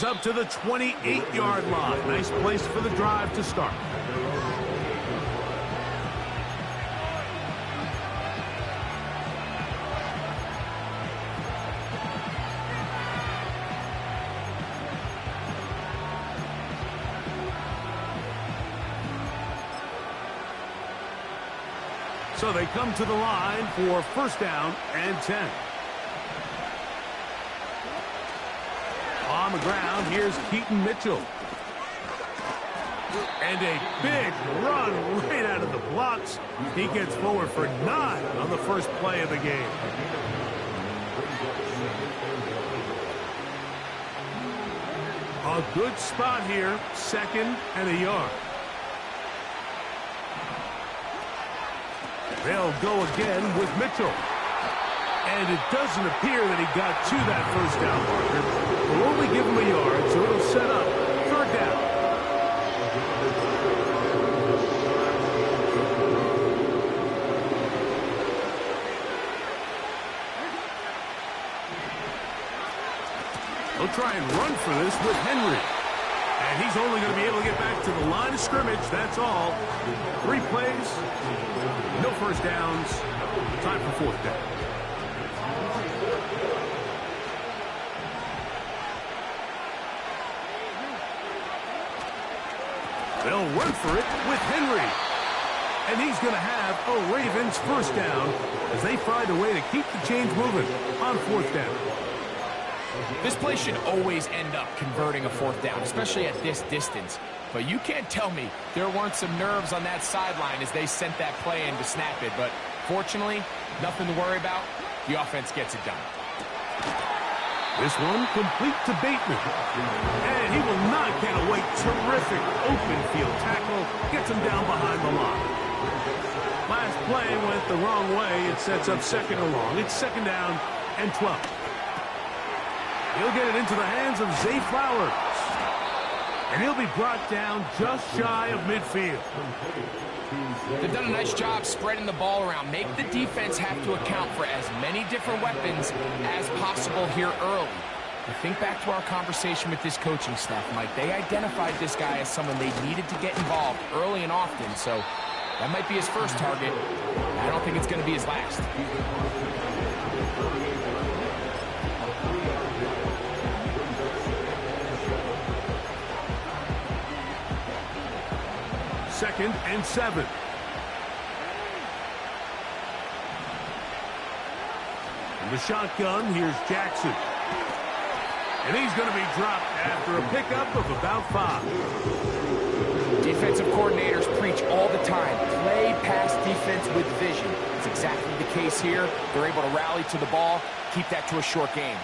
Up to the 28-yard line. Nice place for the drive to start. So they come to the line for first down and 10. On the ground, here's Keaton Mitchell. And a big run right out of the blocks. He gets forward for 9 on the first play of the game. A good spot here, 2nd and a yard. They'll go again with Mitchell. And it doesn't appear that he got to that first down marker. We'll only give him a yard, so it'll set up 3rd down. They'll try and run for this with Henry. And he's only going to be able to get back to the line of scrimmage, that's all. 3 plays, no first downs, time for 4th down. They'll run for it with Henry. And he's going to have a Ravens first down as they find a way to keep the chains moving on 4th down. This play should always end up converting a 4th down, especially at this distance. But you can't tell me there weren't some nerves on that sideline as they sent that play in to snap it. But fortunately, nothing to worry about. The offense gets it done. This one complete to Bateman. And he will not get away. Terrific open field tackle. Gets him down behind the line. Last play went the wrong way. It sets up 2nd and long. It's 2nd down and 12. He'll get it into the hands of Zay Flowers. And he'll be brought down just shy of midfield. They've done a nice job spreading the ball around. Make the defense have to account for as many different weapons as possible here early. I think back to our conversation with this coaching staff, Mike. They identified this guy as someone they needed to get involved early and often. So that might be his first target. I don't think it's going to be his last. Second and 7. In the shotgun, here's Jackson. And he's going to be dropped after a pickup of about 5. Defensive coordinators preach all the time. Play pass defense with vision. It's exactly the case here. They're able to rally to the ball, keep that to a short game.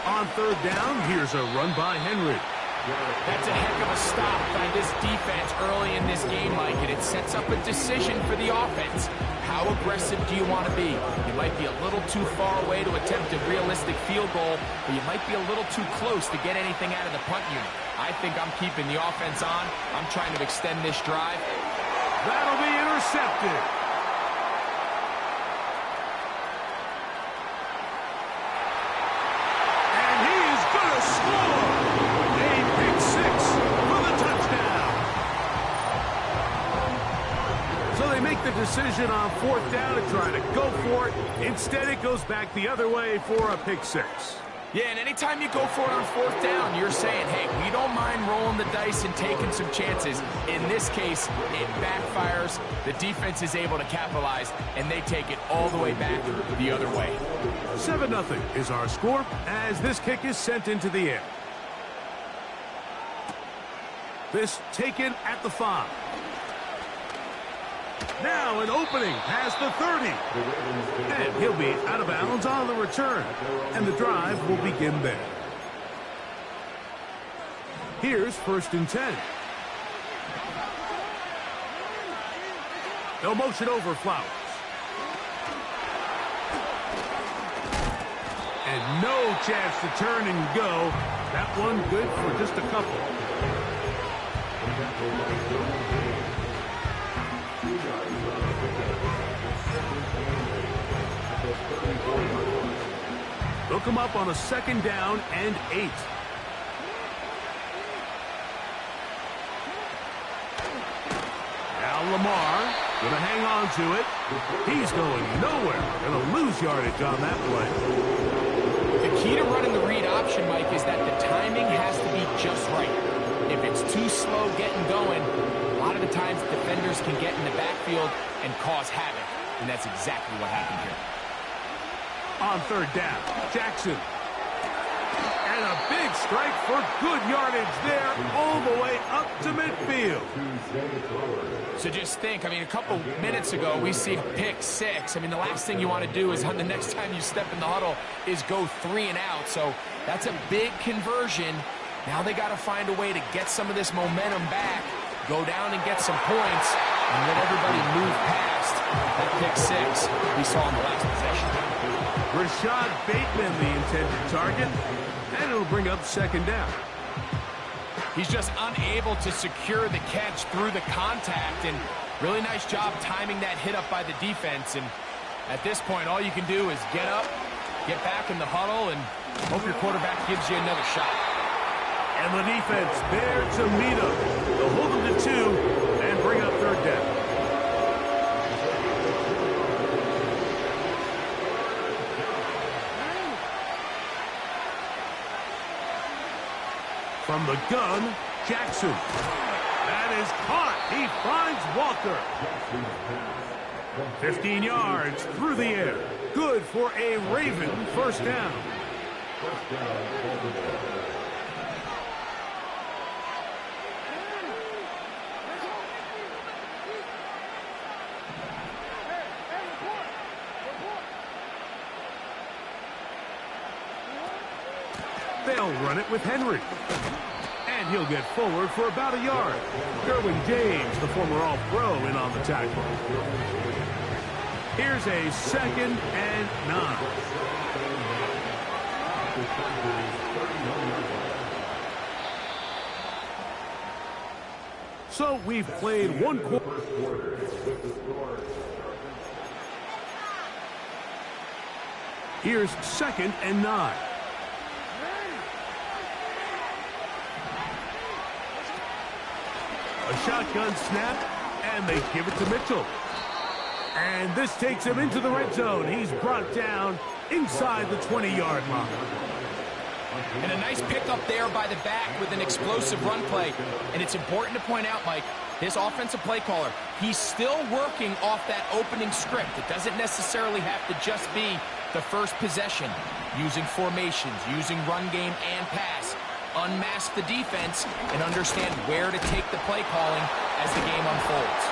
On 3rd down, here's a run by Henry. That's a heck of a stop by this defense early in this game, Mike, and it sets up a decision for the offense. How aggressive do you want to be? You might be a little too far away to attempt a realistic field goal, but you might be a little too close to get anything out of the punt unit. I think I'm keeping the offense on. I'm trying to extend this drive. That'll be intercepted. And he is going to score. Make the decision on 4th down to try to go for it. Instead, it goes back the other way for a pick 6. Yeah, and anytime you go for it on 4th down, you're saying, hey, we don't mind rolling the dice and taking some chances. In this case, it backfires. The defense is able to capitalize, and they take it all the way back the other way. 7-0 is our score as this kick is sent into the air. This taken at the 5. Now an opening past the 30. And he'll be out of bounds on the return. And the drive will begin there. Here's 1st and 10. They'll motion over Flowers. And no chance to turn and go. That one good for just a couple. He'll come up on a 2nd down and 8. Now Lamar gonna hang on to it. He's going nowhere. Gonna lose yardage on that play. The key to running the read option, Mike, is that the timing has to be just right. If it's too slow getting going, a lot of the times defenders can get in the backfield and cause havoc, and that's exactly what happened here. On 3rd down, Jackson. And a big strike for good yardage there all the way up to midfield. So just think, I mean, a couple minutes ago, we see a pick 6. I mean, the last thing you want to do is on the next time you step in the huddle is go 3 and out. So that's a big conversion. Now they got to find a way to get some of this momentum back, go down and get some points, and let everybody move past that pick 6 we saw in the last possession. Rashad Bateman, the intended target, and it'll bring up 2nd down. He's just unable to secure the catch through the contact, and really nice job timing that hit up by the defense. And at this point, all you can do is get up, get back in the huddle, and hope your quarterback gives you another shot. And the defense there to meet him. They'll hold him to 2 and bring up 3rd down. From the gun, Jackson. That is caught. He finds Walker. 15 yards through the air. Good for a Raven 1st down. They'll run it with Henry. And he'll get forward for about a yard. Derwin James, the former All-Pro, in on the tackle. Here's a 2nd and 9. So we've played 1 quarter. Here's 2nd and 9. A shotgun snap, and they give it to Mitchell. And this takes him into the red zone. He's brought down inside the 20-yard line. And a nice pickup there by the back with an explosive run play. And it's important to point out, Mike, this offensive play caller, he's still working off that opening script. It doesn't necessarily have to just be the first possession. Using formations, using run game and pass. Unmask the defense and understand where to take the play calling as the game unfolds.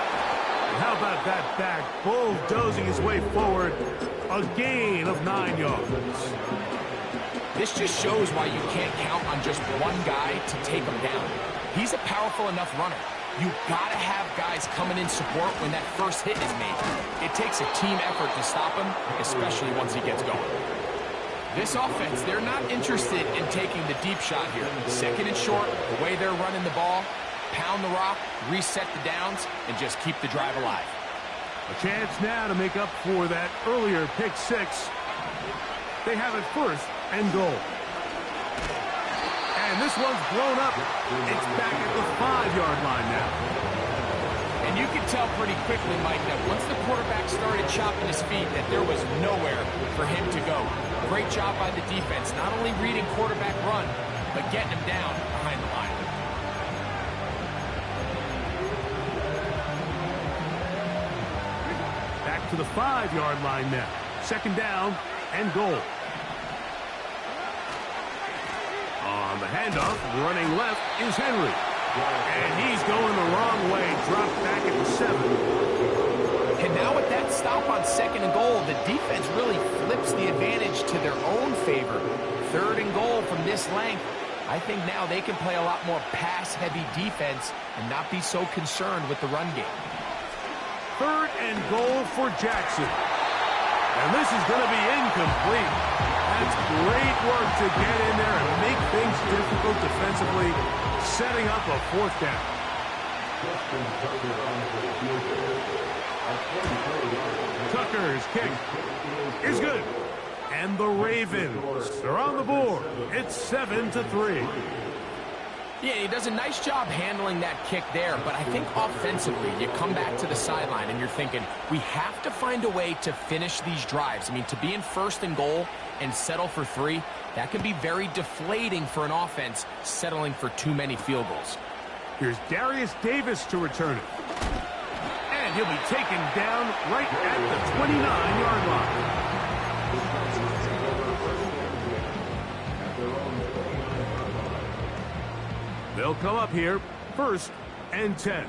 How about that back bulldozing his way forward? A gain of 9 yards. This just shows why you can't count on just one guy to take him down. He's a powerful enough runner. You gotta have guys coming in support when that first hit is made. It takes a team effort to stop him, especially once he gets going. This offense, they're not interested in taking the deep shot here. 2nd and short, the way they're running the ball, pound the rock, reset the downs, and just keep the drive alive. A chance now to make up for that earlier pick 6. They have it 1st and goal. And this one's blown up. It's back at the 5-yard line now. And you can tell pretty quickly, Mike, that once the quarterback started chopping his feet, that there was nowhere for him to go. Great job by the defense, not only reading quarterback run, but getting him down behind the line. Back to the 5-yard line now. 2nd down and goal. On the handoff, running left is Henry. And he's going the wrong way, dropped back at the 7. And now with that stop on 2nd and goal, the defense really flips the advantage to their own favor. 3rd and goal from this length. I think now they can play a lot more pass-heavy defense and not be so concerned with the run game. 3rd and goal for Jackson. And this is going to be incomplete. That's great work to get in there and make things difficult defensively, setting up a 4th down. Tucker's kick is good. And the Ravens are on the board. It's 7-3. Yeah, he does a nice job handling that kick there, but I think offensively, you come back to the sideline and you're thinking, we have to find a way to finish these drives. I mean, to be in first and goal and settle for 3, that can be very deflating for an offense settling for too many field goals. Here's Darius Davis to return it. And he'll be taken down right at the 29-yard line. They'll come up here, 1st and 10.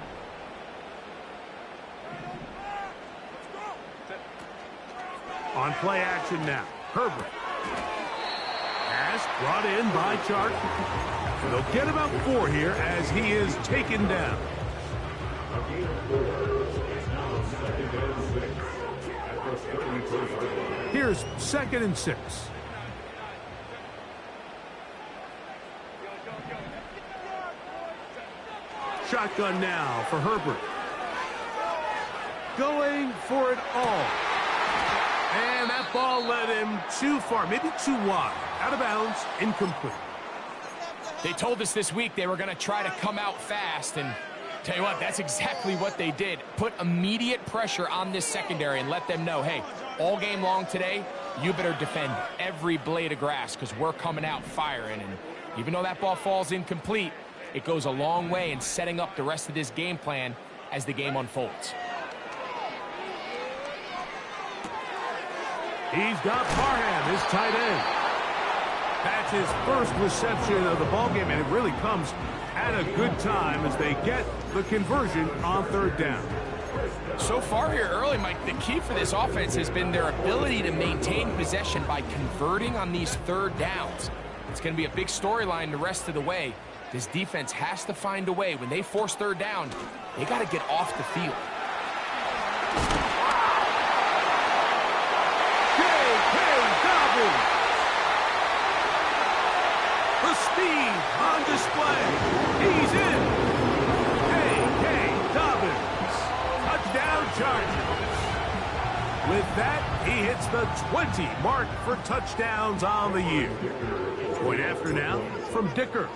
On play action now, Herbert. Pass brought in by Chark. And they'll get about 4 here as he is taken down. Here's 2nd and 6. Shotgun now for Herbert. Going for it all. And that ball led him too far, maybe too wide. Out of bounds, incomplete. They told us this week they were going to try to come out fast, and tell you what, that's exactly what they did. Put immediate pressure on this secondary and let them know, hey, all game long today, you better defend every blade of grass because we're coming out firing. And even though that ball falls incomplete, it goes a long way in setting up the rest of this game plan as the game unfolds. He's got Parham, his tight end. That's his first reception of the ballgame, and it really comes at a good time as they get the conversion on 3rd down. So far here early, Mike, the key for this offense has been their ability to maintain possession by converting on these 3rd downs. It's going to be a big storyline the rest of the way. This defense has to find a way. When they force 3rd down, they got to get off the field. J.K. Dobbins. The speed on display. He's in. J.K. Dobbins. Touchdown Chargers. With that, he hits the 20 mark for touchdowns on the year. Point after now from Dicker.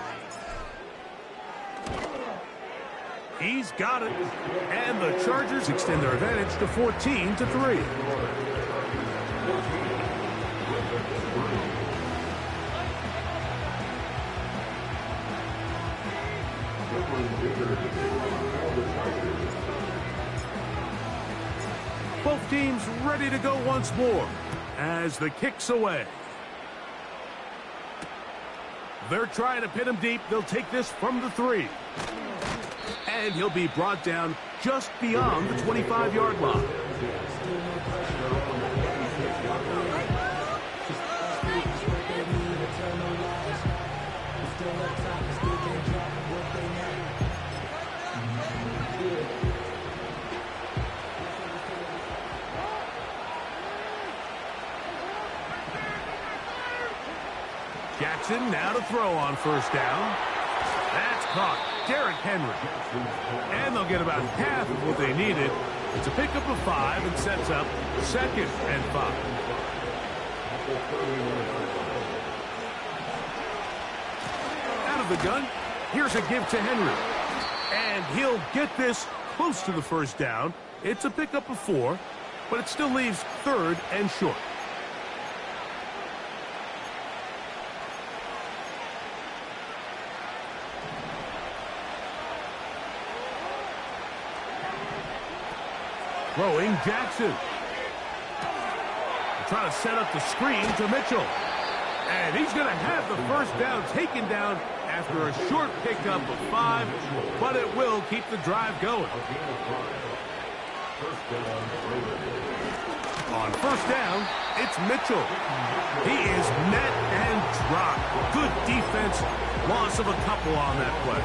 He's got it. And the Chargers extend their advantage to 14-3. Both teams ready to go once more as the kick's away. They're trying to pin him deep. They'll take this from the 3. And he'll be brought down just beyond the 25-yard line. Jackson now to throw on 1st down. That's caught. Derrick Henry. And they'll get about half of what they needed. It's a pickup of 5 and sets up 2nd and 5. Out of the gun, here's a give to Henry. And he'll get this close to the 1st down. It's a pickup of 4, but it still leaves 3rd and short. Throwing Jackson. Trying to set up the screen to Mitchell. And he's going to have the 1st down taken down after a short pickup of 5, but it will keep the drive going. On 1st down, it's Mitchell. He is met and dropped. Good defense. Loss of a couple on that play.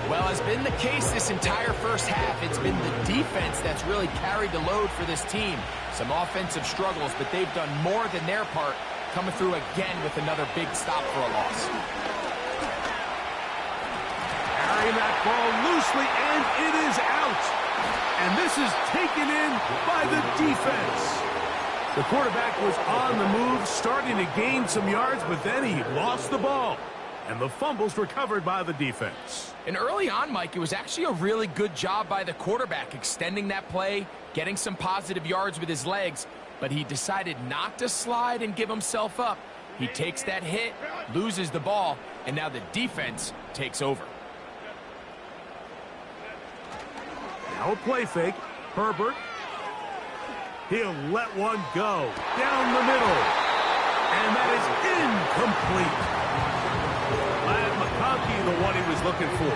Well, has been the case this entire 1st half. It's been the defense that's really carried the load for this team. Some offensive struggles, but they've done more than their part, coming through again with another big stop for a loss. Carrying that ball loosely, and it is out. And this is taken in by the defense. The quarterback was on the move, starting to gain some yards, but then he lost the ball. And the fumble's recovered by the defense. And early on, Mike, it was actually a really good job by the quarterback, extending that play, getting some positive yards with his legs, but he decided not to slide and give himself up. He takes that hit, loses the ball, and now the defense takes over. Now a play fake. Herbert. He'll let one go down the middle. And that is incomplete. Lad McConkey, the one he was looking for.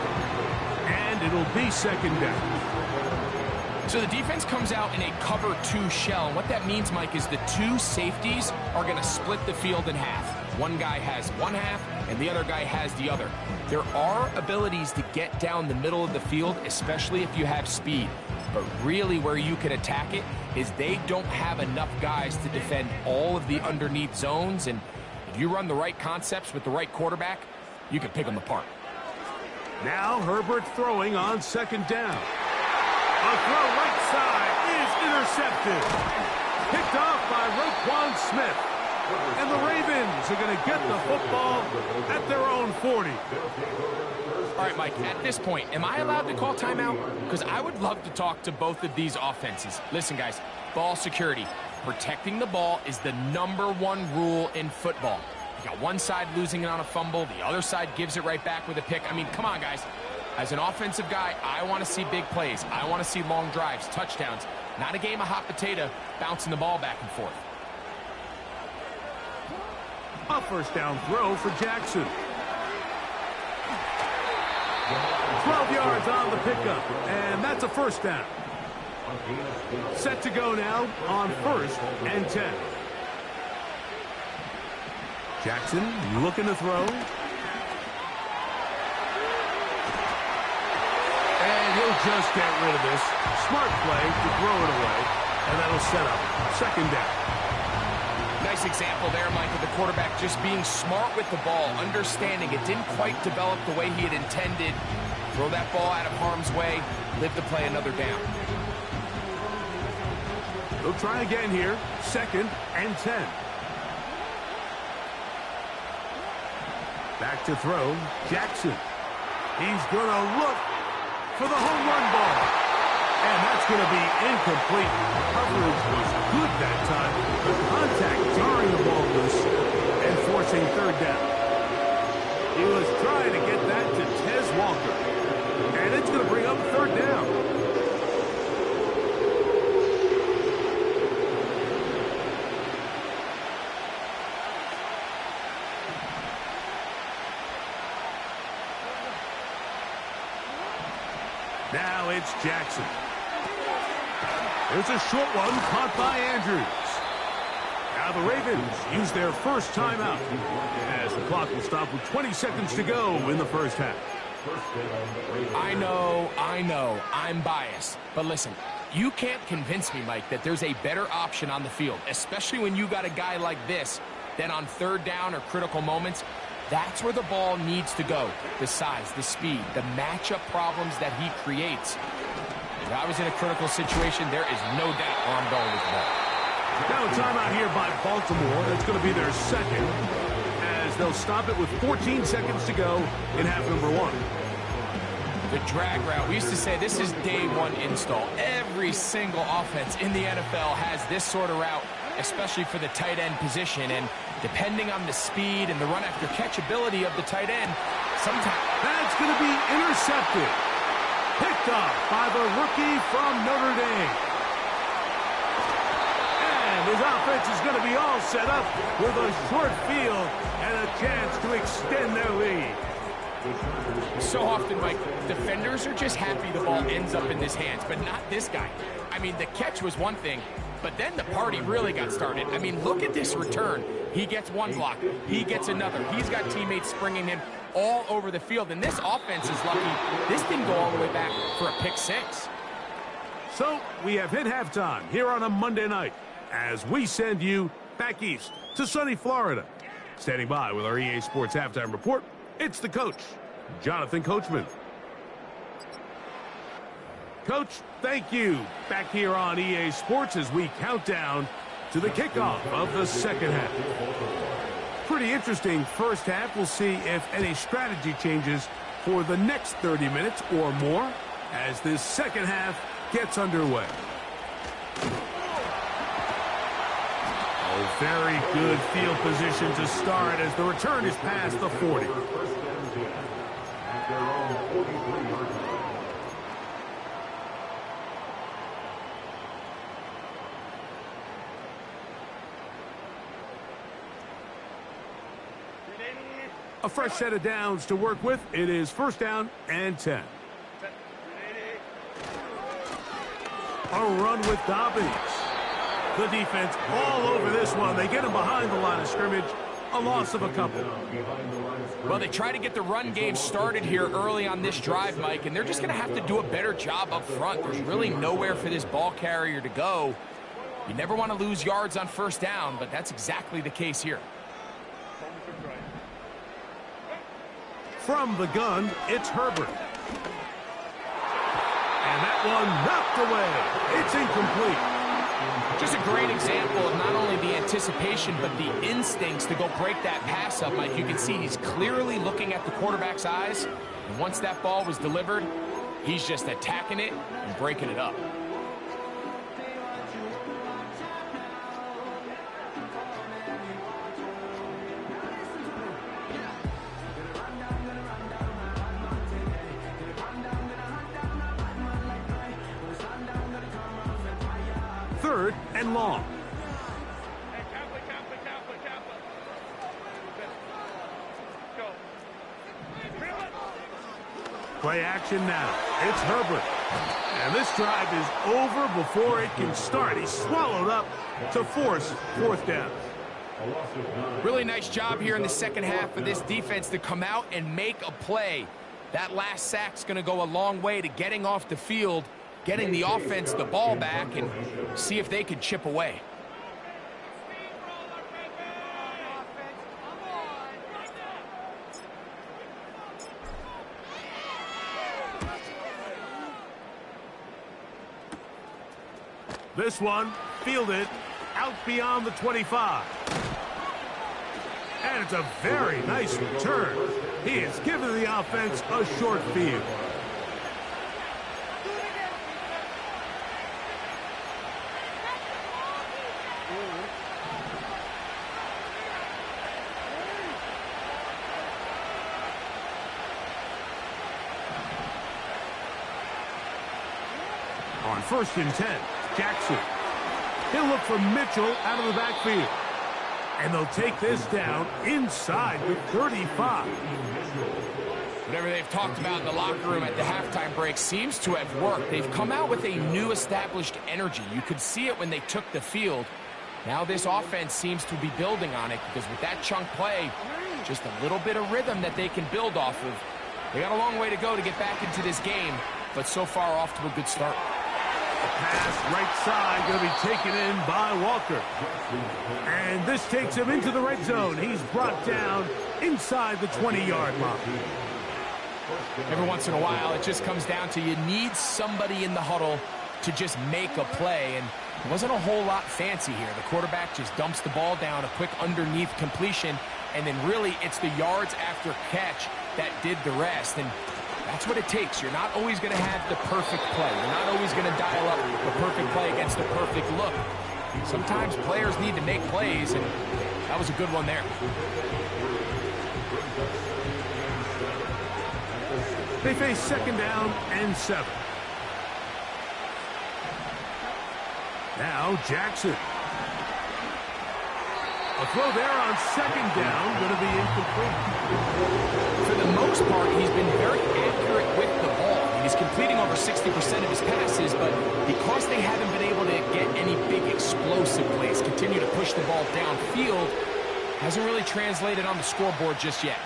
And it'll be second down. So the defense comes out in a cover 2 shell. And what that means, Mike, is the 2 safeties are going to split the field in half. One guy has one half, and the other guy has the other. There are abilities to get down the middle of the field, especially if you have speed. But really where you can attack it is they don't have enough guys to defend all of the underneath zones. And if you run the right concepts with the right quarterback, you can pick them apart. Now Herbert throwing on second down. A throw right side is intercepted. Picked off by Roquan Smith. And the Ravens are going to get the football at their own 40. All right, Mike, at this point, am I allowed to call timeout? Because I would love to talk to both of these offenses. Listen, guys, ball security. Protecting the ball is the #1 rule in football. You got one side losing it on a fumble. The other side gives it right back with a pick. I mean, come on, guys. As an offensive guy, I want to see big plays. I want to see long drives, touchdowns. Not a game of hot potato bouncing the ball back and forth. A first down throw for Jackson. 12 yards on the pickup, and that's a first down. Set to go now on 1st and 10. Jackson looking to throw. And he'll just get rid of this. Smart play to throw it away, and that'll set up second down. Nice example there, Mike, of the quarterback just being smart with the ball, understanding it didn't quite develop the way he had intended. Throw that ball out of harm's way, live to play another down. They'll try again here, 2nd and 10. Back to throw, Jackson. He's going to look for the home run ball. And that's going to be incomplete. Coverage was good that time. The contact jarring the ball loose and forcing 3rd down. He was trying to get that to Tez Walker. And it's going to bring up 3rd down. Now it's Jackson. There's a short one caught by Andrews. Now the Ravens use their first timeout as the clock will stop with 20 seconds to go in the first half. I know, I'm biased. But listen, you can't convince me, Mike, that there's a better option on the field, especially when you got a guy like this, than on 3rd down or critical moments. That's where the ball needs to go. The size, the speed, the matchup problems that he creates. If I was in a critical situation, there is no doubt where I'm going with the ball. Now a timeout here by Baltimore. That's going to be their second, as they'll stop it with 14 seconds to go in half number 1. The drag route. We used to say this is day 1 install. Every single offense in the NFL has this sort of route, especially for the tight end position. And depending on the speed and the run after catch ability of the tight end, sometimes that's going to be intercepted. Picked off by the rookie from Notre Dame. And his offense is going to be all set up with a short field and a chance to extend their lead. So often, Mike, defenders are just happy the ball ends up in his hands, but not this guy. I mean, the catch was one thing, but then the party really got started. I mean, look at this return. He gets one block. He gets another. He's got teammates springing him all over the field. And this offense is lucky. This didn't go all the way back for a pick 6. So we have hit halftime here on a Monday night as we send you back east to sunny Florida. Standing by with our EA Sports Halftime Report, it's the coach, Jonathan Coachman. Coach, thank you. Back here on EA Sports as we count down to the kickoff of the second half. Pretty interesting first half. We'll see if any strategy changes for the next 30 minutes or more as this second half gets underway. Oh, very good field position to start as the return is past the 40. A fresh set of downs to work with. It is first down and 10. A run with Dobbins. The defense all over this one. They get him behind the line of scrimmage. A loss of a couple. Well, they try to get the run game started here early on this drive, Mike, and they're just going to have to do a better job up front. There's really nowhere for this ball carrier to go. You never want to lose yards on first down, but that's exactly the case here. From the gun, it's Herbert. And that one knocked away. It's incomplete. Just a great example of not only the anticipation, but the instincts to go break that pass up, Mike. You can see he's clearly looking at the quarterback's eyes. And once that ball was delivered, he's just attacking it and breaking it up. Third and long. Play action now. It's Herbert. And this drive is over before it can start. He's swallowed up to force fourth down. Really nice job here in the second half for this defense to come out and make a play. That last sack's going to go a long way to getting off the field, getting the offense the ball back, and see if they could chip away. This one, fielded out beyond the 25. And it's a very nice return. He has given the offense a short field. On 1st and 10, Jackson. He'll look for Mitchell out of the backfield. And they'll take this down inside the 35. Whatever they've talked about in the locker room at the halftime break seems to have worked. They've come out with a new established energy. You could see it when they took the field. Now this offense seems to be building on it because with that chunk play, just a little bit of rhythm that they can build off of. They got a long way to go to get back into this game, but so far off to a good start. Pass right side going to be taken in by Walker. And this takes him into the red zone. He's brought down inside the 20-yard line. Every once in a while, it just comes down to you need somebody in the huddle to just make a play. And it wasn't a whole lot fancy here. The quarterback just dumps the ball down, a quick underneath completion, and then really it's the yards after catch that did the rest. And that's what it takes. You're not always going to have the perfect play. You're not always going to dial up the perfect play against the perfect look. Sometimes players need to make plays, and that was a good one there. They face 2nd down and 7. Now Jackson. A throw there on 2nd down, going to be incomplete. For the most part, he's been very accurate with the ball. He's completing over 60% of his passes, but because they haven't been able to get any big explosive plays, continue to push the ball downfield, hasn't really translated on the scoreboard just yet.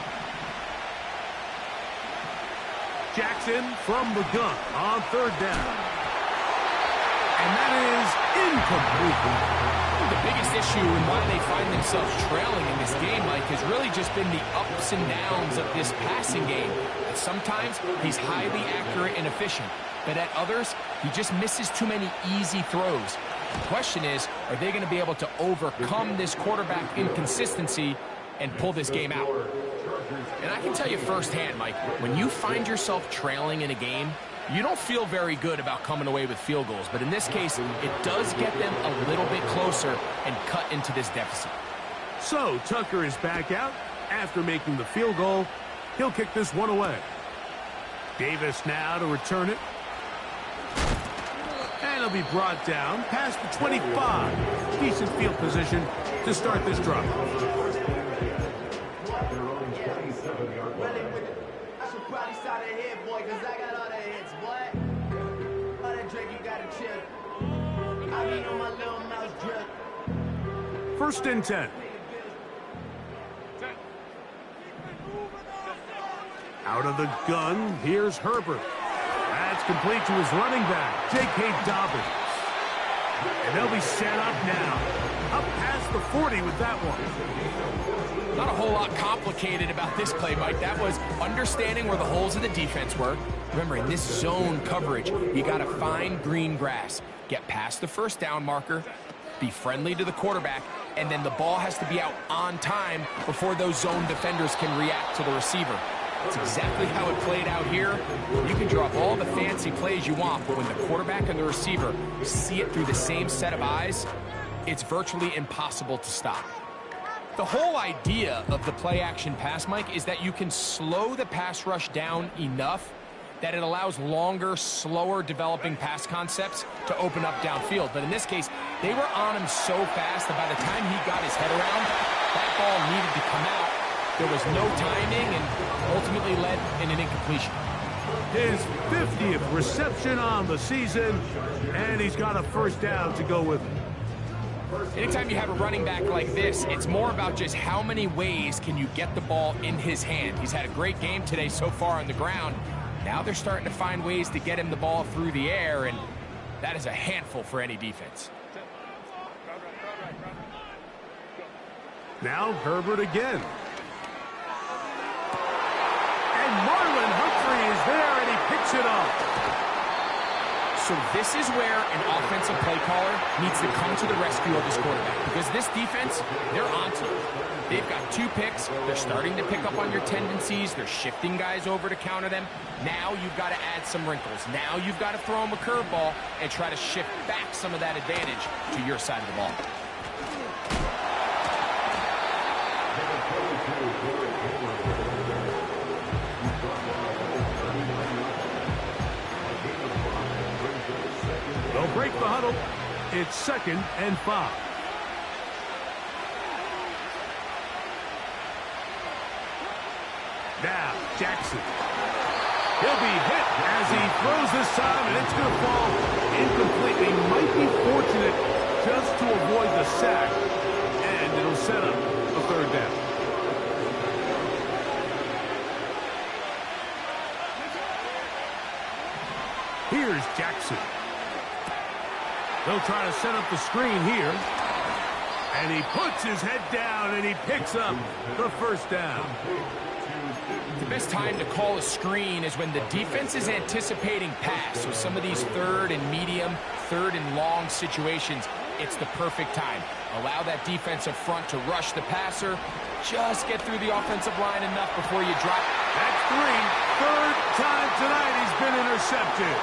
Jackson from the gun on 3rd down. And that is incomplete. The biggest issue and why they find themselves trailing in this game, Mike, has really just been the ups and downs of this passing game. Sometimes he's highly accurate and efficient, but at others, he just misses too many easy throws. The question is, are they going to be able to overcome this quarterback inconsistency and pull this game out? And I can tell you firsthand, Mike, when you find yourself trailing in a game, you don't feel very good about coming away with field goals. But in this case, it does get them a little bit closer and cut into this deficit. So Tucker is back out after making the field goal. He'll kick this one away. Davis now to return it. And he'll be brought down past the 25. Decent field position to start this drive. First and 10. Out of the gun, here's Herbert. That's complete to his running back, J.K. Dobbins. And they'll be set up now. Up past the 40 with that one. Not a whole lot complicated about this play, Mike. That was understanding where the holes of the defense were. Remember, in this zone coverage, you got to find green grass. Get past the first down marker, be friendly to the quarterback, and then the ball has to be out on time before those zone defenders can react to the receiver. That's exactly how it played out here. You can draw up all the fancy plays you want, but when the quarterback and the receiver see it through the same set of eyes, it's virtually impossible to stop. The whole idea of the play-action pass, Mike, is that you can slow the pass rush down enough that it allows longer, slower developing pass concepts to open up downfield. But in this case, they were on him so fast that by the time he got his head around, that ball needed to come out. There was no timing and ultimately led in an incompletion. His 50th reception on the season, and he's got a first down to go with it. Anytime you have a running back like this, it's more about just how many ways can you get the ball in his hand. He's had a great game today so far on the ground. Now they're starting to find ways to get him the ball through the air, and that is a handful for any defense. Now Herbert again. And Marlon Humphrey is there, and he picks it up. So this is where an offensive play caller needs to come to the rescue of his quarterback, because this defense, they're onto you. They've got 2 picks. They're starting to pick up on your tendencies. They're shifting guys over to counter them. Now you've got to add some wrinkles. Now you've got to throw them a curveball and try to shift back some of that advantage to your side of the ball. They'll break the huddle. It's 2nd and 5. Now, Jackson. He'll be hit as he throws this time, and it's going to fall incomplete. He might be fortunate just to avoid the sack, and it'll set up a 3rd down. Here's Jackson. They'll try to set up the screen here. And he puts his head down, and he picks up the 1st down. The best time to call a screen is when the defense is anticipating pass. So some of these 3rd and medium, 3rd and long situations, it's the perfect time. Allow that defensive front to rush the passer. Just get through the offensive line enough before you drop. That's 3. 3rd time tonight he's been intercepted.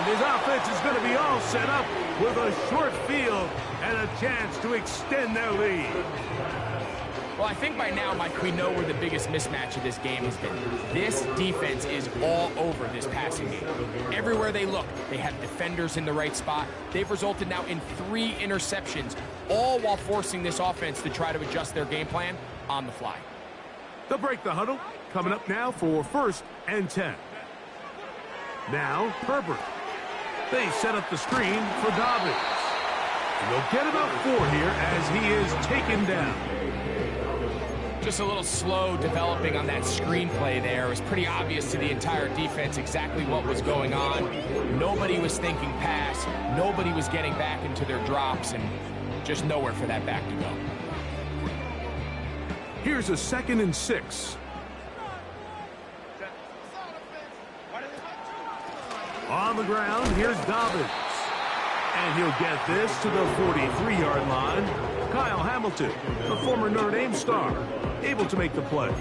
His offense is going to be all set up with a short field and a chance to extend their lead. Well, I think by now, Mike, we know where the biggest mismatch of this game has been. This defense is all over this passing game. Everywhere they look, they have defenders in the right spot. They've resulted now in 3 interceptions, all while forcing this offense to try to adjust their game plan on the fly. They'll break the huddle. Coming up now for 1st and 10. Now, Herbert. They set up the screen for Dobbins. And they'll get about 4 here as he is taken down. Just a little slow developing on that screenplay there. It was pretty obvious to the entire defense exactly what was going on. Nobody was thinking pass. Nobody was getting back into their drops, and just nowhere for that back to go. Here's a 2nd and 6. On the ground, here's Dobbins. And he'll get this to the 43-yard line. Kyle Hamilton, the former Notre Dame star, able to make the play.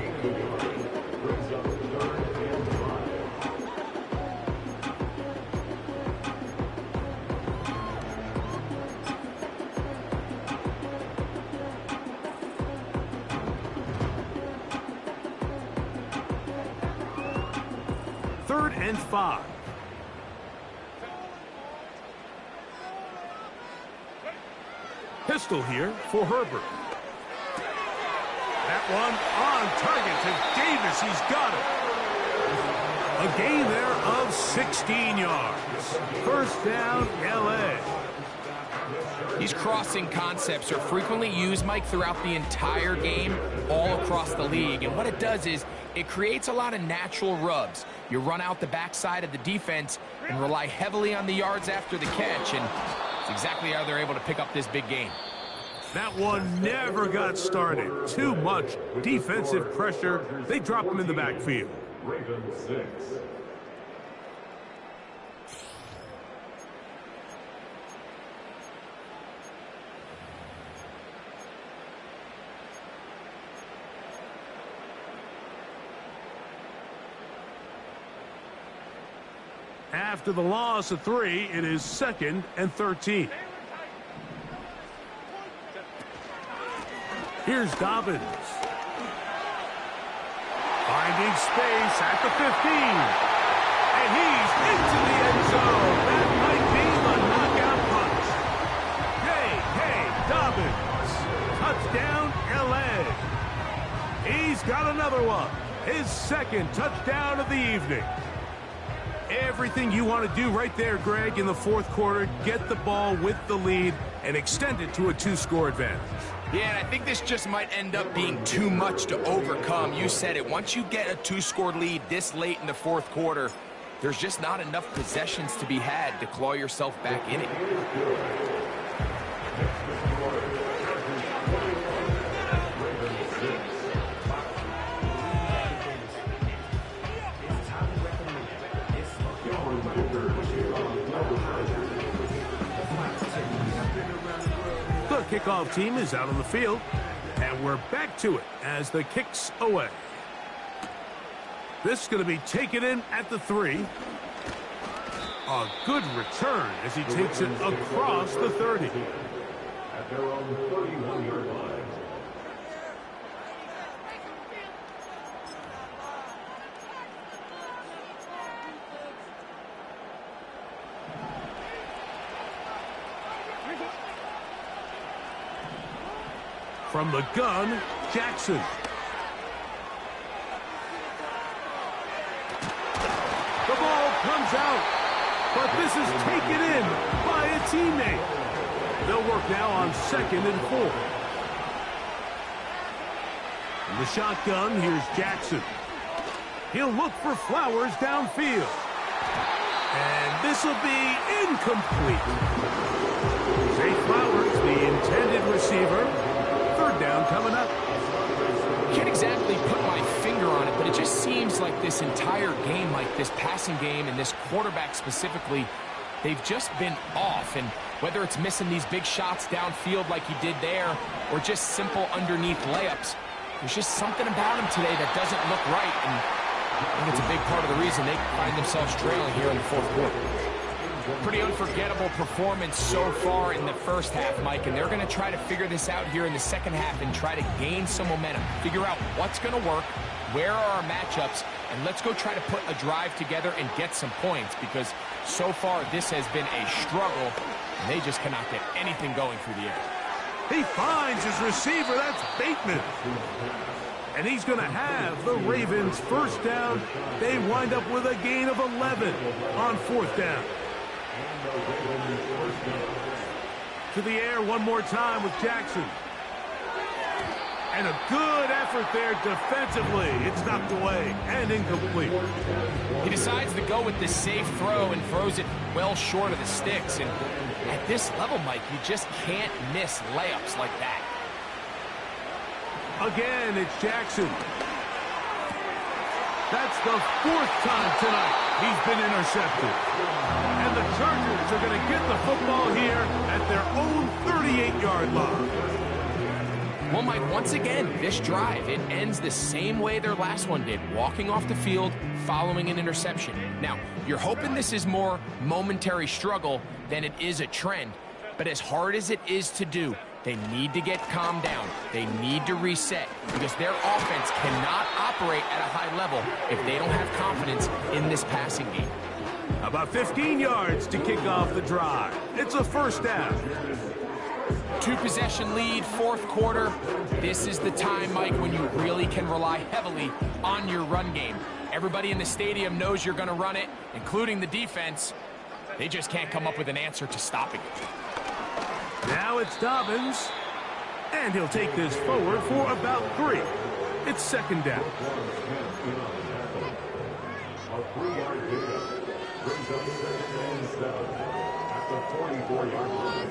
Third and 5. Pistol here for Herbert. That one on target to Davis. He's got it. A gain there of 16 yards. First down, L.A. These crossing concepts are frequently used, Mike, throughout the entire game, all across the league. And what it does is it creates a lot of natural rubs. You run out the backside of the defense and rely heavily on the yards after the catch, and it's exactly how they're able to pick up this big game. That one never got started. Too much defensive pressure. They drop him in the backfield. After the loss of 3, it is 2nd and 13. Here's Dobbins. Finding space at the 15. And he's into the end zone. That might be the knockout punch. Dobbins. Touchdown, L.A. He's got another one. His 2nd touchdown of the evening. Everything you want to do right there, Greg, in the 4th quarter. Get the ball with the lead and extend it to a 2-score advantage. Yeah, and I think this just might end up being too much to overcome. You said it. Once you get a 2-score lead this late in the 4th quarter, there's just not enough possessions to be had to claw yourself back in it. The kickoff team is out on the field, and we're back to it as the kick's away. This is going to be taken in at the 3. A good return as he takes it across the 30. At their own 31-yard line. From the gun, Jackson. The ball comes out, but this is taken in by a teammate. They'll work now on 2nd and 4. In the shotgun, here's Jackson. He'll look for Flowers downfield. And this will be incomplete. Zay Flowers, the intended receiver. 3rd down coming up. Can't exactly put my finger on it, but it just seems like this entire game, like this passing game and this quarterback specifically, they've just been off. And whether it's missing these big shots downfield like he did there or just simple underneath layups, there's just something about him today that doesn't look right. And I think it's a big part of the reason they find themselves trailing here in the 4th quarter. Pretty unforgettable performance so far in the 1st half, Mike, and they're going to try to figure this out here in the 2nd half and try to gain some momentum, figure out what's going to work, where are our matchups, and let's go try to put a drive together and get some points, because so far this has been a struggle, and they just cannot get anything going through the air. He finds his receiver. That's Bateman. And he's going to have the Ravens 1st down. They wind up with a gain of 11 on 4th down. To the air one more time with Jackson. And a good effort there defensively. It's knocked away and incomplete. He decides to go with the safe throw and throws it well short of the sticks. And at this level, Mike, you just can't miss layups like that. Again, it's Jackson. That's the 4th time tonight he's been intercepted. And the Chargers are going to get the football here at their own 38-yard line. Well, Mike, once again, this drive, it ends the same way their last one did, walking off the field, following an interception. Now, you're hoping this is more momentary struggle than it is a trend, but as hard as it is to do, they need to get calmed down. They need to reset because their offense cannot operate at a high level if they don't have confidence in this passing game. About 15 yards to kick off the drive. It's a first down. 2-possession lead, 4th quarter. This is the time, Mike, when you really can rely heavily on your run game. Everybody in the stadium knows you're going to run it, including the defense. They just can't come up with an answer to stopping it. Now it's Dobbins, and he'll take this forward for about 3. It's 2nd down. A 3-yard pickup brings up 2nd and 7 at the 44-yard line.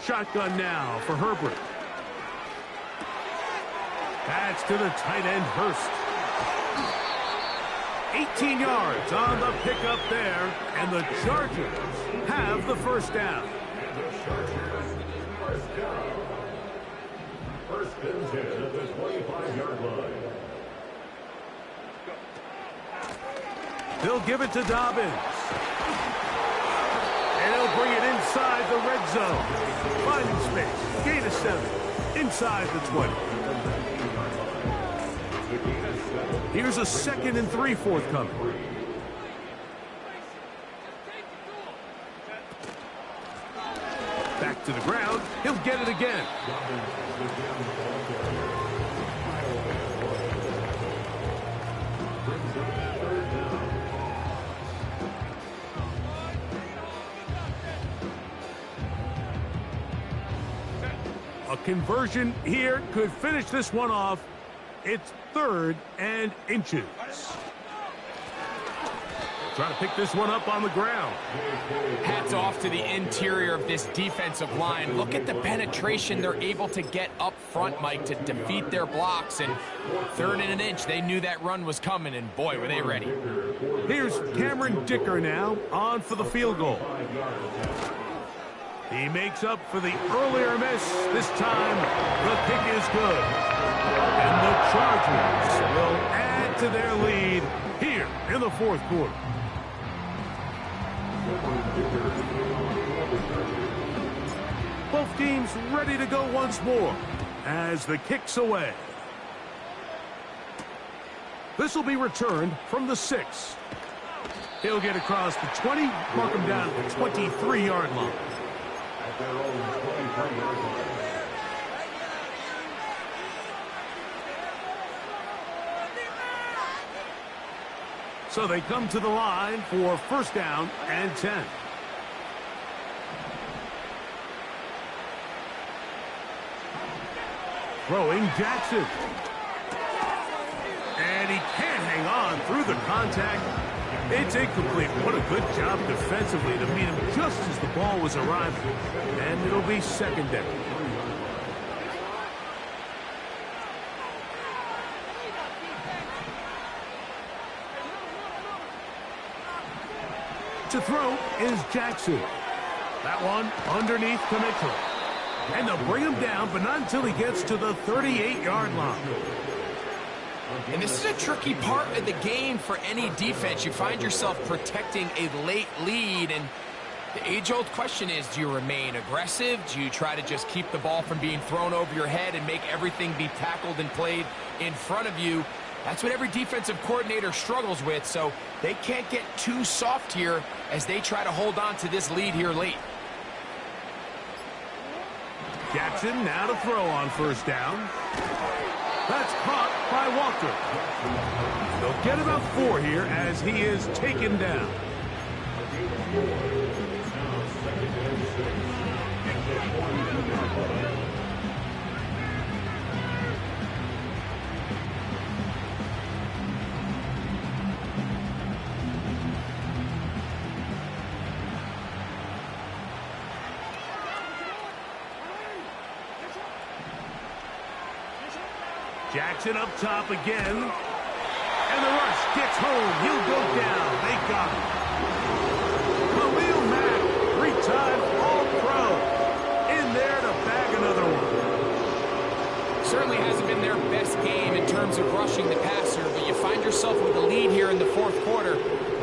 Shotgun now for Herbert. That's to the tight end, Hurst. 18 yards on the pickup there, and the Chargers have the first down. First and 10 at the 25-yard line. They'll give it to Dobbins. And he'll bring it inside the red zone. Finding space. Gain of 7. Inside the 20. Here's a 2nd and 3 forthcoming. Back to the ground. He'll get it again. A conversion here could finish this one off. It's 3rd and inches. Trying to pick this one up on the ground. Hats off to the interior of this defensive line. Look at the penetration they're able to get up front, Mike, to defeat their blocks. And 3rd and an inch, they knew that run was coming, and boy, were they ready. Here's Cameron Dicker now on for the field goal. He makes up for the earlier miss. This time, the kick is good. And the Chargers will add to their lead here in the 4th quarter. Both teams ready to go once more as the kick's away. This will be returned from the 6. He'll get across the 20, mark him down at the 23-yard line. At their own 23-yard line. So they come to the line for first down and 10. Throwing Jackson. And he can't hang on through the contact. It's incomplete. What a good job defensively to meet him just as the ball was arriving. And it'll be 2nd down. To throw is Jackson. That one underneath to Mitchell. And they'll bring him down, but not until he gets to the 38-yard line. And this is a tricky part of the game for any defense. You find yourself protecting a late lead, and the age-old question is, do you remain aggressive? Do you try to just keep the ball from being thrown over your head and make everything be tackled and played in front of you? That's what every defensive coordinator struggles with, so they can't get too soft here as they try to hold on to this lead here late. Jackson now to throw on first down. That's caught by Walker. They'll get about 4 here as he is taken down. Jackson up top again. And the rush gets home. He'll go down. They got him. Khalil Mack, 3-time All-Pro. In there to bag another one. Certainly hasn't been their best game in terms of rushing the passer, but you find yourself with the lead here in the fourth quarter.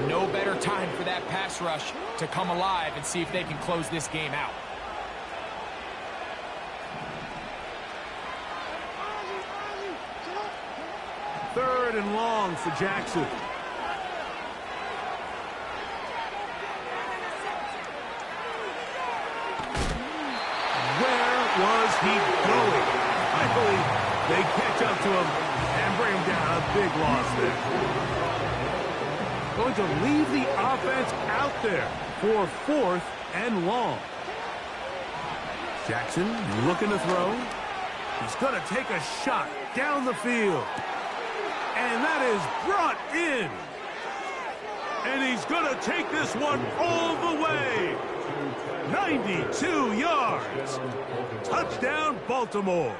No better time for that pass rush to come alive and see if they can close this game out. Third and long for Jackson. Where was he going? I believe they catch up to him and bring him down. A big loss there. Going to leave the offense out there for 4th and long. Jackson looking to throw. He's going to take a shot down the field. And that is brought in. And he's going to take this one all the way. 92 yards. Touchdown, Baltimore.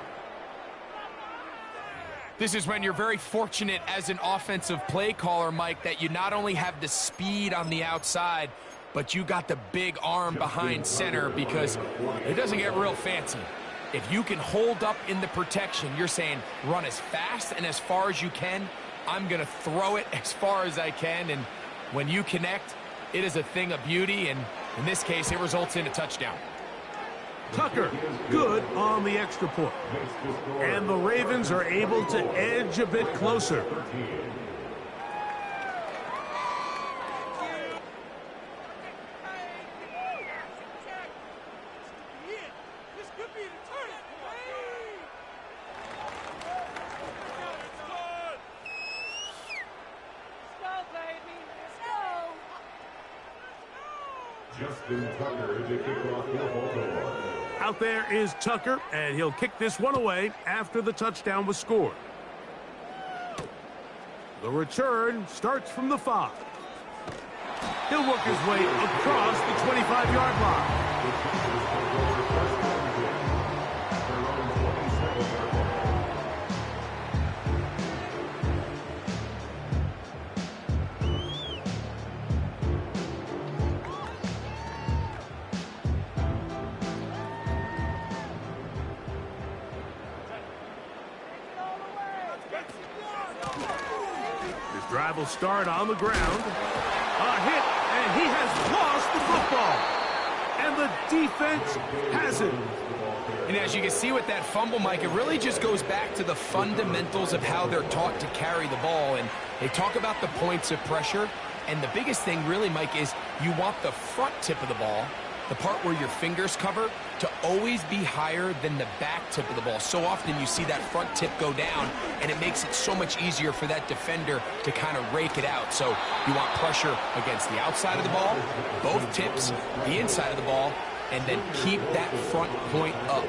This is when you're very fortunate as an offensive play caller, Mike, that you not only have the speed on the outside, but you got the big arm behind center, because it doesn't get real fancy. If you can hold up in the protection, you're saying run as fast and as far as you can. I'm going to throw it as far as I can. And when you connect, it is a thing of beauty. And in this case, it results in a touchdown. Tucker, good on the extra point. And the Ravens are able to edge a bit closer. Out there is Tucker, and he'll kick this one away after the touchdown was scored. The return starts from the 5. He'll work his way across the 25-yard line. Drive will start on the ground. A hit, and he has lost the football. And the defense has it. And as you can see with that fumble, Mike, it really just goes back to the fundamentals of how they're taught to carry the ball. And they talk about the points of pressure. And the biggest thing really, Mike, is you want the front tip of the ball, the part where your fingers cover, to always be higher than the back tip of the ball. So often you see that front tip go down, and it makes it so much easier for that defender to kind of rake it out. So you want pressure against the outside of the ball, both tips, the inside of the ball, and then keep that front point up.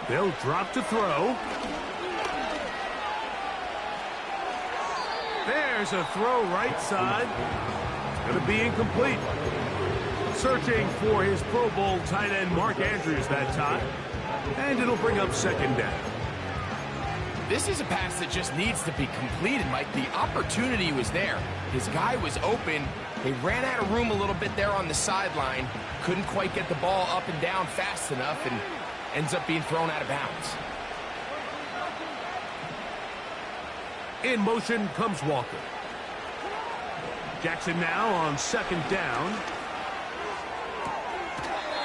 They'll drop to throw. There's a throw right side. It's going to be incomplete. Searching for his Pro Bowl tight end Mark Andrews that time. And it'll bring up 2nd down. This is a pass that just needs to be completed, Mike. The opportunity was there. His guy was open. They ran out of room a little bit there on the sideline. Couldn't quite get the ball up and down fast enough, and ends up being thrown out of bounds. In motion comes Walker. Jackson now on 2nd down.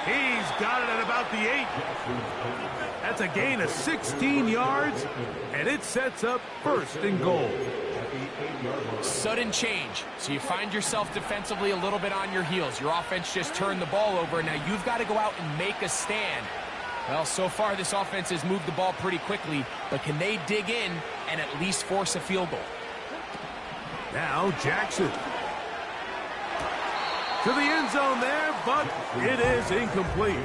He's got it at about the 8. That's a gain of 16 yards, and it sets up 1st and goal. Sudden change. So you find yourself defensively a little bit on your heels. Your offense just turned the ball over. Now you've got to go out and make a stand. Well, so far this offense has moved the ball pretty quickly, but can they dig in and at least force a field goal? Now Jackson. To the end zone there, but it is incomplete.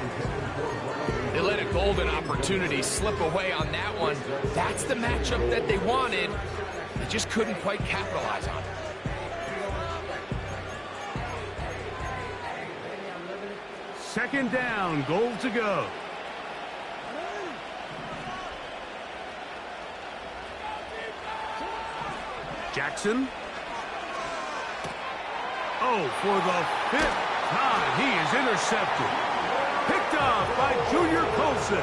They let a golden opportunity slip away on that one. That's the matchup that they wanted. They just couldn't quite capitalize on it. 2nd down, goal to go. Jackson. Oh, for the 5th time, he is intercepted. Picked off by Junior Colson.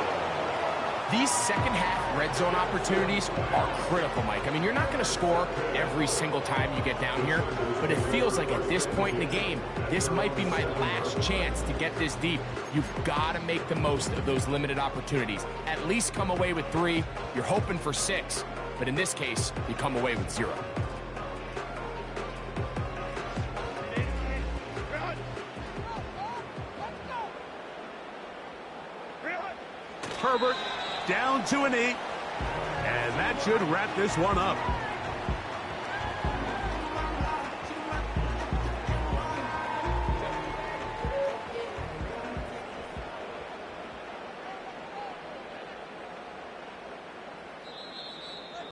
These second-half red zone opportunities are critical, Mike. I mean, you're not going to score every single time you get down here, but it feels like at this point in the game, this might be my last chance to get this deep. You've got to make the most of those limited opportunities. At least come away with 3. You're hoping for 6, but in this case, you come away with 0. Herbert down to an 8. And that should wrap this one up.